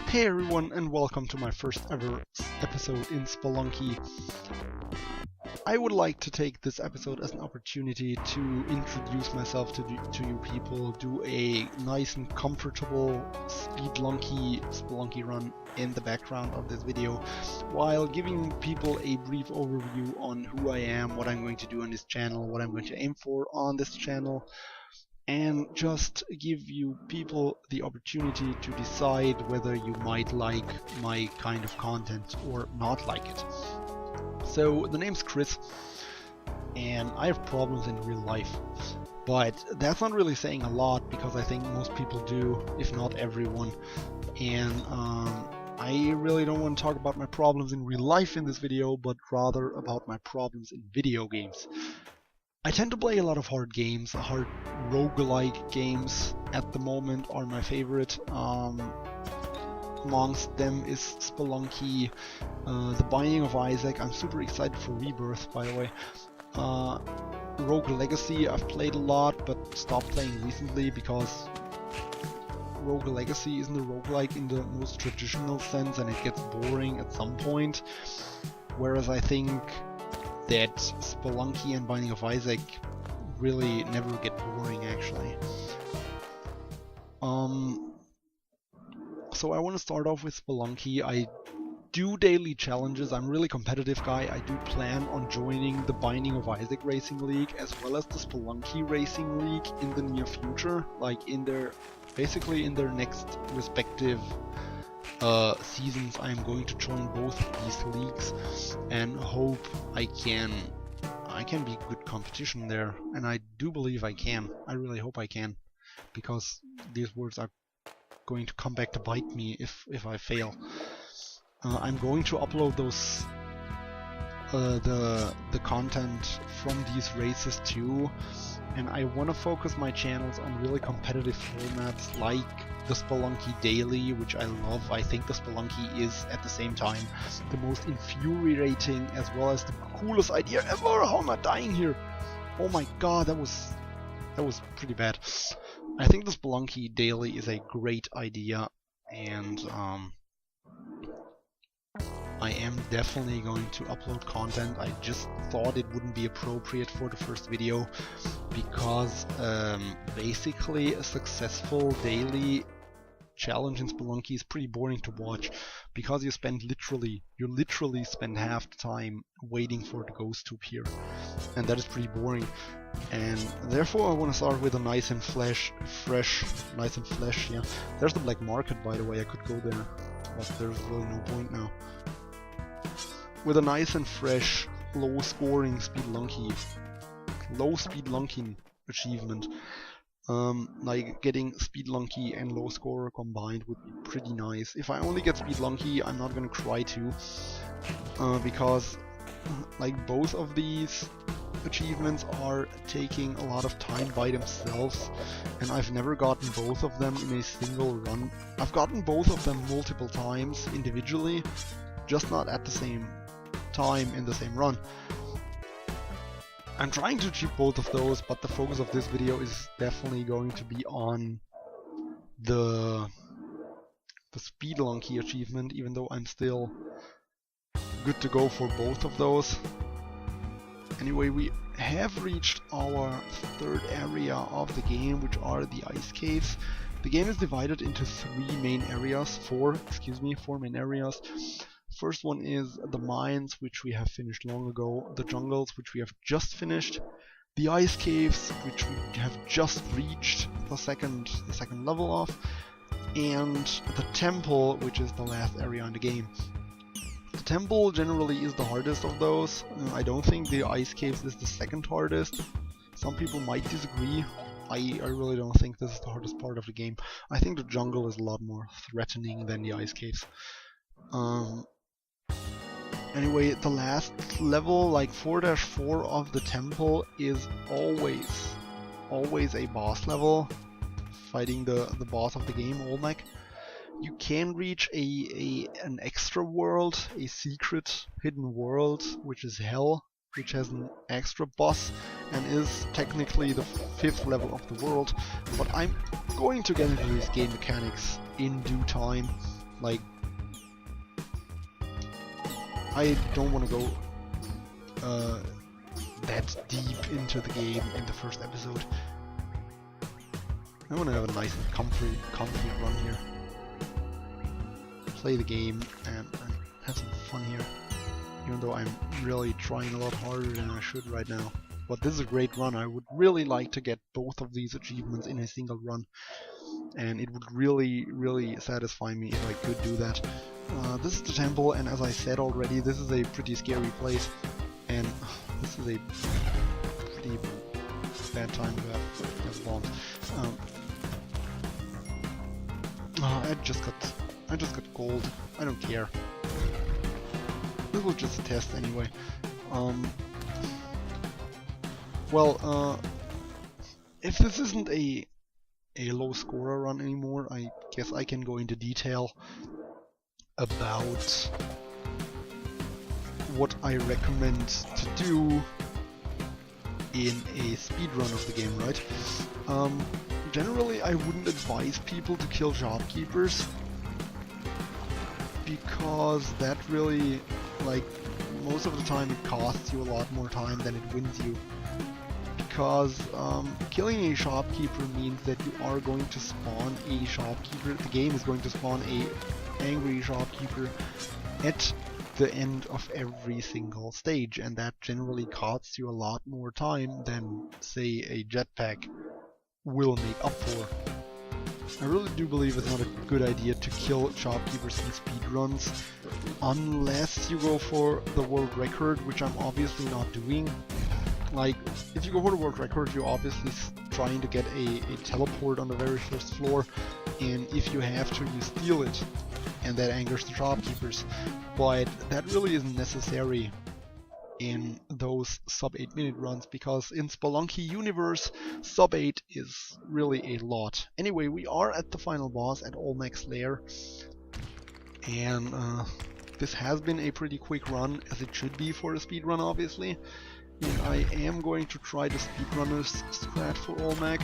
Hey everyone, and welcome to my first ever episode in Spelunky. I would like to take this episode as an opportunity to introduce myself to you people, do a nice and comfortable Spelunky run in the background of this video, while giving people a brief overview on who I am, what I'm going to do on this channel, what I'm going to aim for on this channel, and just give you people the opportunity to decide whether you might like my kind of content or not like it. So the name's Chris, and I have problems in real life, but that's not really saying a lot because I think most people do, if not everyone. And I really don't want to talk about my problems in real life in this video, but rather about my problems in video games. I tend to play a lot of hard games. Hard roguelike games at the moment are my favorite. Amongst them is Spelunky, The Binding of Isaac. I'm super excited for Rebirth, by the way. Rogue Legacy I've played a lot, but stopped playing recently because Rogue Legacy isn't a roguelike in the most traditional sense, and it gets boring at some point. Whereas I think that Spelunky and Binding of Isaac really never get boring, actually. So I want to start off with Spelunky. I do daily challenges. I'm a really competitive guy. I do plan on joining the Binding of Isaac Racing League as well as the Spelunky Racing League in the near future, like in their next respective seasons. I am going to join both of these leagues and hope I can be good competition there, and I do believe I can. I really hope I can, because these words are going to come back to bite me if I fail. I'm going to upload those the content from these races too, and I want to focus my channels on really competitive formats like the Spelunky Daily, which I love. I think the Spelunky is at the same time the most infuriating as well as the coolest idea ever. How am I dying here? Oh my god, that was pretty bad. I think the Spelunky Daily is a great idea, and I am definitely going to upload content. I just thought it wouldn't be appropriate for the first video because basically a successful daily challenge in Spelunky is pretty boring to watch, because you literally spend half the time waiting for the ghost to appear, and that is pretty boring. And therefore I want to start with a nice and fresh. Yeah, there's the black market, by the way. I could go there, but there's really no point now. With a nice and fresh, low scoring Speedlunkin achievement. Like getting Speedlunky and low scorer combined would be pretty nice. If I only get Speedlunky, I'm not gonna cry too, because like both of these achievements are taking a lot of time by themselves, and I've never gotten both of them in a single run. I've gotten both of them multiple times individually, just not at the same time in the same run. I'm trying to achieve both of those, but the focus of this video is definitely going to be on the Speedlunky achievement, even though I'm still good to go for both of those. Anyway, we have reached our third area of the game, which are the ice caves. The game is divided into four main areas. First one is the mines, which we have finished long ago, the jungles, which we have just finished, the ice caves, which we have just reached the second level of, and the temple, which is the last area in the game. The temple generally is the hardest of those. I don't think the ice caves is the second hardest. Some people might disagree. I really don't think this is the hardest part of the game. I think the jungle is a lot more threatening than the ice caves. Anyway, the last level, like 4-4 of the temple, is always a boss level, fighting the boss of the game, Olmec. You can reach an extra world, a secret hidden world, which is Hell, which has an extra boss and is technically the 5th level of the world, but I'm going to get into these game mechanics in due time. Like, I don't want to go that deep into the game in the first episode. I want to have a nice and comfy run here. Play the game and have some fun here. Even though I'm really trying a lot harder than I should right now. But this is a great run. I would really like to get both of these achievements in a single run. And it would really, really satisfy me if I could do that. This is the temple, and as I said already, this is a pretty scary place. And this is a pretty bad time to have bombs. I just got gold. I don't care. This was just a test anyway. If this isn't a low scorer run anymore, I guess I can go into detail about what I recommend to do in a speedrun of the game, right? Generally, I wouldn't advise people to kill shopkeepers, because that really, like, most of the time it costs you a lot more time than it wins you. Because killing a shopkeeper means that you are going to spawn a shopkeeper, the game is going to spawn a angry shopkeeper at the end of every single stage, and that generally costs you a lot more time than, say, a jetpack will make up for. I really do believe it's not a good idea to kill shopkeepers in speedruns, unless you go for the world record, which I'm obviously not doing. Like, if you go for the world record, you're obviously trying to get a teleport on the very first floor, and if you have to, you steal it, and that angers the shopkeepers. But that really isn't necessary in those sub 8 minute runs, because in Spelunky universe, sub 8 is really a lot. Anyway, we are at the final boss at Olmec's Lair, and this has been a pretty quick run, as it should be for a speedrun, obviously. And I am going to try the speedrunner's strat for Olmec,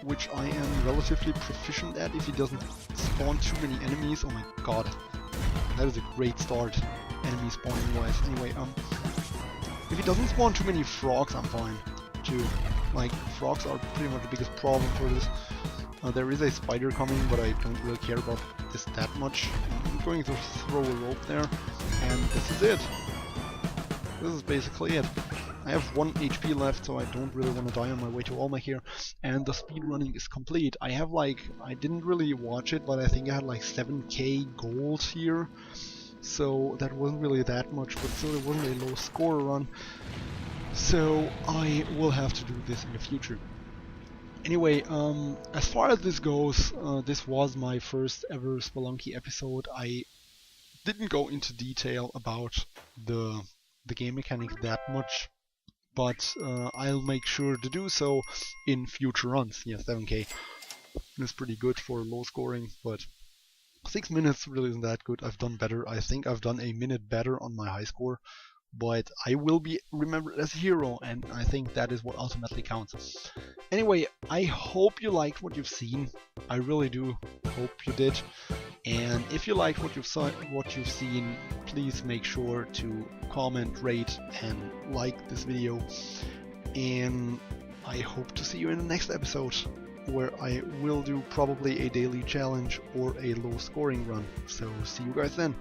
which I am relatively proficient at if he doesn't spawn too many enemies. Oh my god, that is a great start, enemy spawning wise. Anyway, if he doesn't spawn too many frogs, I'm fine too. Like, frogs are pretty much the biggest problem for this. There is a spider coming, but I don't really care about this that much. I'm going to throw a rope there, and this is it. This is basically it. I have 1 HP left, so I don't really want to die on my way to Olmec here, and the speedrunning is complete. I have like, I didn't really watch it, but I think I had like 7k gold here, so that wasn't really that much, but still it wasn't a low score run, so I will have to do this in the future. Anyway, as far as this goes, this was my first ever Spelunky episode. I didn't go into detail about the game mechanics that much, but I'll make sure to do so in future runs. Yeah, 7k is pretty good for low scoring, but 6 minutes really isn't that good. I've done better. I think I've done a minute better on my high score, but I will be remembered as a hero, and I think that is what ultimately counts. Anyway, I hope you liked what you've seen. I really do hope you did. And if you liked what you've seen, please make sure to comment, rate, and like this video. And I hope to see you in the next episode, where I will do probably a daily challenge or a low scoring run. So see you guys then.